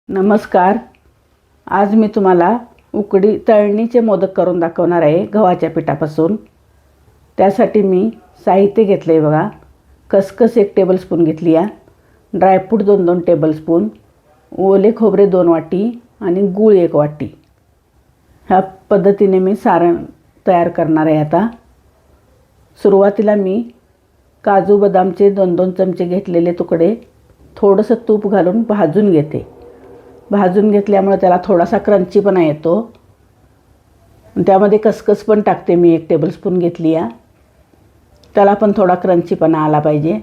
नमस्कार. आज मी तुम्हाला तळणीचे मोदक करून दाखवणार आहे गव्हाच्या पिठापासून. त्यासाठी मी साहित्य घेतले बघा. खसखस 1 टेबलस्पून घेतली आहे, ड्रायफ्रूट 2 टेबलस्पून, ओले खोबरे 2 वाटी आणि गूळ 1 वाटी. ह्या पद्धतीने मी सारण तयार करणार आहे. आता सुरुवातीला मी काजू बदामचे 2 चमचे घेतलेले तुकडे थोडंसं तूप घालून भाजून घेते. भाजून घेतल्यामुळे त्याला थोडासा क्रंचीपणा येतो. त्यामध्ये खसखस पण टाकते मी 1 टेबलस्पून घेतली आहे. त्याला पण थोडा क्रंचीपणा आला पाहिजे.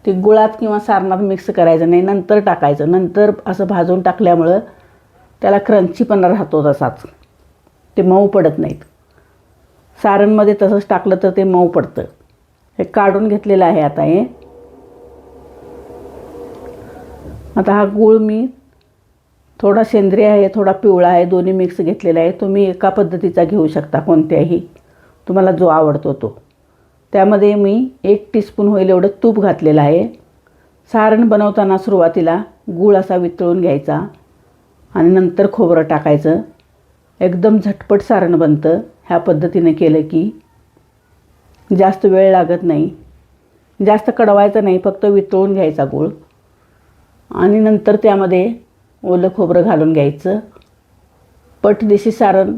ते गुळात किंवा सारणात मिक्स करायचं नाही, नंतर टाकायचं. नंतर असं भाजून टाकल्यामुळं त्याला क्रंचीपणा राहतो तसाच, ते मऊ पडत नाहीत. सारणमध्ये तसंच टाकलं तर ते मऊ पडतं. हे काढून घेतलेलं आहे. आता हा गूळ मी थोडा सेंद्रिय आहे, थोडा पिवळा आहे, दोन्ही मिक्स घेतलेला आहे. तुम्ही एका पद्धतीचा घेऊ शकता, कोणत्याही तुम्हाला जो आवडतो तो. त्यामध्ये मी 1 टीस्पून होईल एवढं तूप घातलेलं आहे. सारण बनवताना सुरुवातीला गूळ असा वितळून घ्यायचा आणि नंतर खोबरं टाकायचं. एकदम झटपट सारण बनतं. ह्या पद्धतीने केलं की जास्त वेळ लागत नाही, जास्त कडवायचं नाही, फक्त वितळून घ्यायचा गूळ आणि नंतर त्यामध्ये ओलं खोबरं घालून घ्यायचं. पटदिशी सारण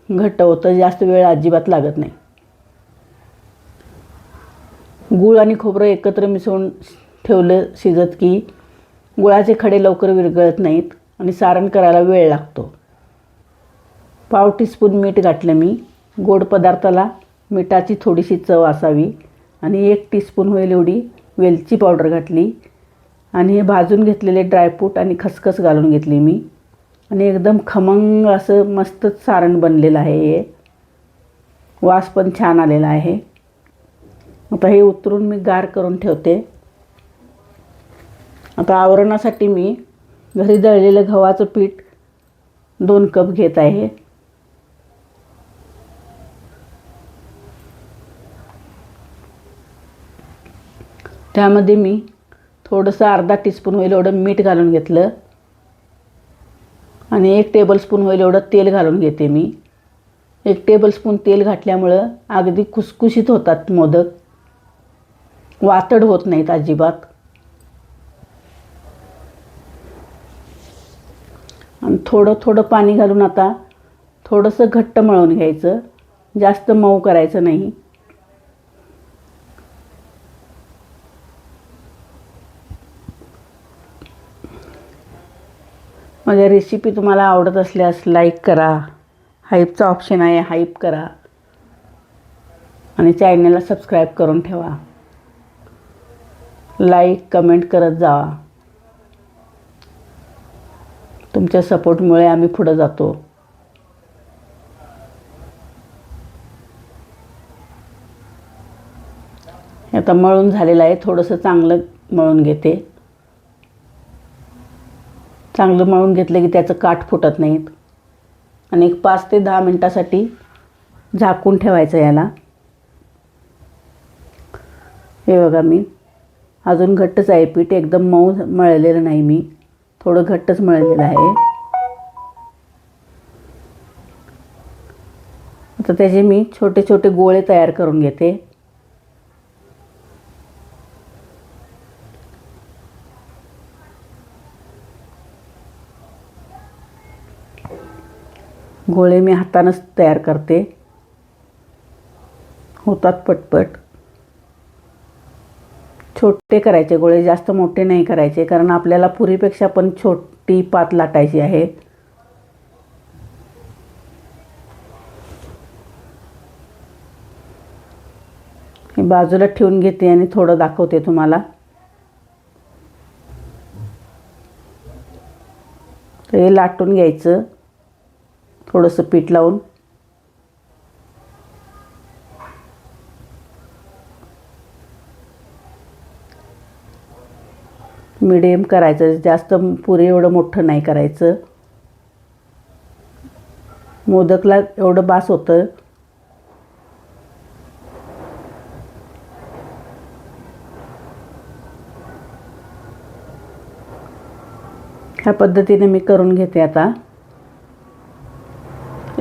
घट्ट होतं, जास्त वेळ अजिबात लागत नाही. गूळ आणि खोबरं एकत्र मिसळून ठेवलं शिजत की गुळाचे खडे लवकर विरघळत नाहीत आणि सारण करायला वेळ लागतो. पाव टीस्पून मीठ घातलं मी. गोड पदार्थाला मिठाची थोडीशी चव असावी. आणि 1 टीस्पून होईल एवढी वेलची पावडर घातली. आणि हे भाजून घेतलेले ड्रायफ्रूट आणि खसखस घालून घेतली मी. आणि एकदम खमंग असं मस्त सारण बनलेलं आहे. हे वास पण छान आलेला आहे. आता हे उतरून मी गार करून ठेवते. आता आवरणासाठी मी घरी दळलेलं गव्हाचं पीठ 2 कप घेत आहे. त्यामध्ये मी थोडंसं अर्धा टीस्पून होईल एवढं मीठ घालून घेतलं आणि 1 टेबलस्पून होईल एवढं तेल घालून घेते मी. 1 टेबलस्पून तेल घातल्यामुळं अगदी खुसखुशीत होतात मोदक, वातड होत नाहीत अजिबात. आणि थोडं थोडं पाणी घालून आता थोडंसं घट्ट मळून घ्यायचं, जास्त मऊ करायचं नाही. माझ्या रेसिपी तुम्हाला आवडत असल्यास लाईक करा. हाईपचा ऑप्शन आहे, हाईप करा आणि चॅनलला सबस्क्राईब करून ठेवा. लाईक कमेंट करत जावा. तुमच्या सपोर्टमुळे आम्ही पुढे जातो. आता मळून झालेलं आहे. थोडंसं चांगलं मळून घेते. चांगलं मळून घेतलं की त्याचं काठ फुटत नाहीत. आणि एक 5 ते 10 मिनटासाठी झाकून ठेवायचं याला. हे बघा, मी अजून घट्टच आहे पीठ, एकदम मऊ मळलेलं नाही मी, थोडं घट्टच मळलेलं आहे. आता त्याचे मी छोटे छोटे गोळे तयार करून घेते. गोळे मी हातानंच तयार करते, होतात पटपट. छोटे करायचे गोळे, जास्त मोठे नाही करायचे, कारण आपल्याला पुरीपेक्षा पण छोटी पात लाटायची आहे. हे बाजूला ठेवून घेते आणि थोडं दाखवते तुम्हाला. तर हे लाटून घ्यायचं थोडंसं पीठ लावून. मिडियम करायचं, जास्त पुरे एवढं मोठं नाही करायचं. मोदकला एवढं बास होतं. ह्या पद्धतीने मी करून घेते आता.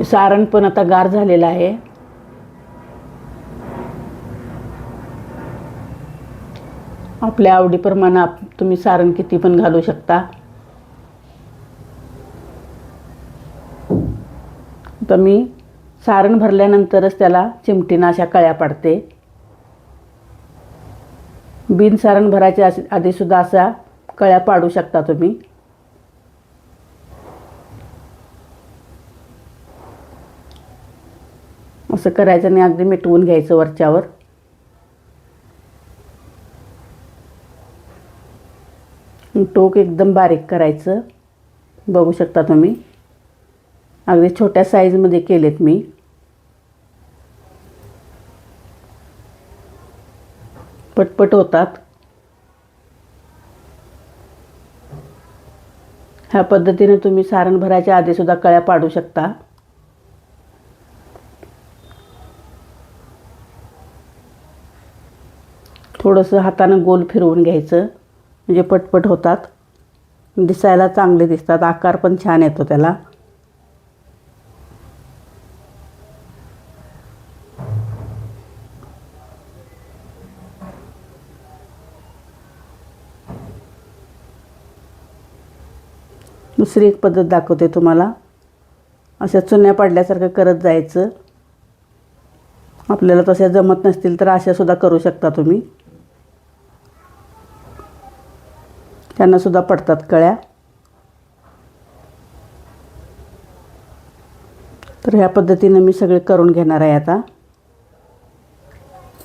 सारण पण आता गार झालेलं आहे. आपल्या आवडीप्रमाणे तुम्ही सारण किती पण घालू शकता. तर मी सारण भरल्यानंतरच त्याला चिमटीनं अशा कळ्या पाडते. बिन सारण भरायच्या आधीसुद्धा अशा कळ्या पाडू शकता तुम्ही. असं करायचं आणि अगदी मिटवून घ्यायचं वरच्यावर. टोक एकदम बारीक करायचं. बघू शकता तुम्ही अगदी छोट्या साईजमध्ये केलेत मी. पटपट होतात. ह्या पद्धतीने तुम्ही सारण भरायच्या आधीसुद्धा कळ्या पाडू शकता. थोडंसं हातानं गोल फिरवून घ्यायचं म्हणजे पटपट होतात. दिसायला चांगले दिसतात. आकार पण छान येतो त्याला. दुसरी एक पद्धत दाखवते तुम्हाला. अशा चुन्या पाडल्यासारखं करत जायचं. आपल्याला तशा जमत नसतील तर अशा सुद्धा करू शकता तुम्ही. त्यांना सुद्धा पडतात कळ्या. तर ह्या पद्धतीने मी सगळे करून घेणार आहे आता.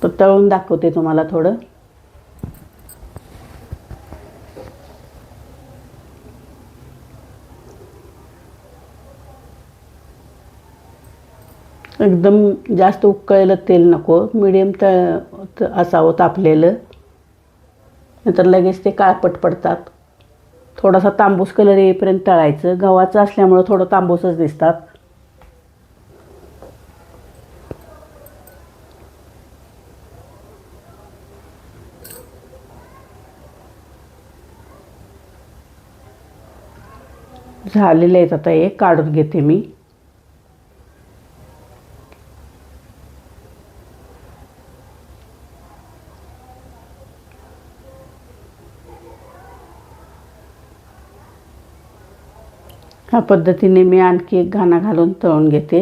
तर तळून दाखवते तुम्हाला थोडं. एकदम जास्त उकळलेलं तेल नको. मीडियम असावं तापलेलं. नंतर लगेच ते काळपट पडतात. थोडासा तांबूस कलर येईपर्यंत तळायचं. गव्हाचं असल्यामुळं थोडं तांबूसच दिसतात. झालेले आहेत आता. हे काढून घेते मी. ह्या पद्धतीने मी आणखी एक घाणा घालून तळून घेते.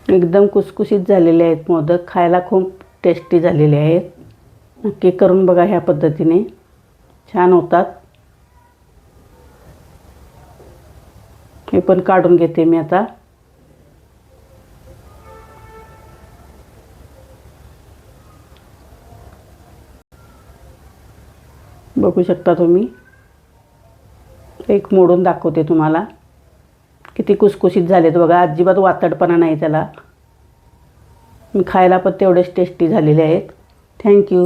एकदम कुसकुशीत झालेले आहेत मोदक. खायला खूप टेस्टी झालेले आहेत. नक्की करून बघा ह्या पद्धतीने. छान होतात. हे पण काढून घेते मी आता. बघू शकता तुम्ही. एक मोडून दाखवते तुम्हाला. किती कुसकुशीत झालेत बघा. अजिबात वातडपणा नाही त्याला. खायला पण तेवढेच टेस्टी झालेले आहेत. थँक्यू.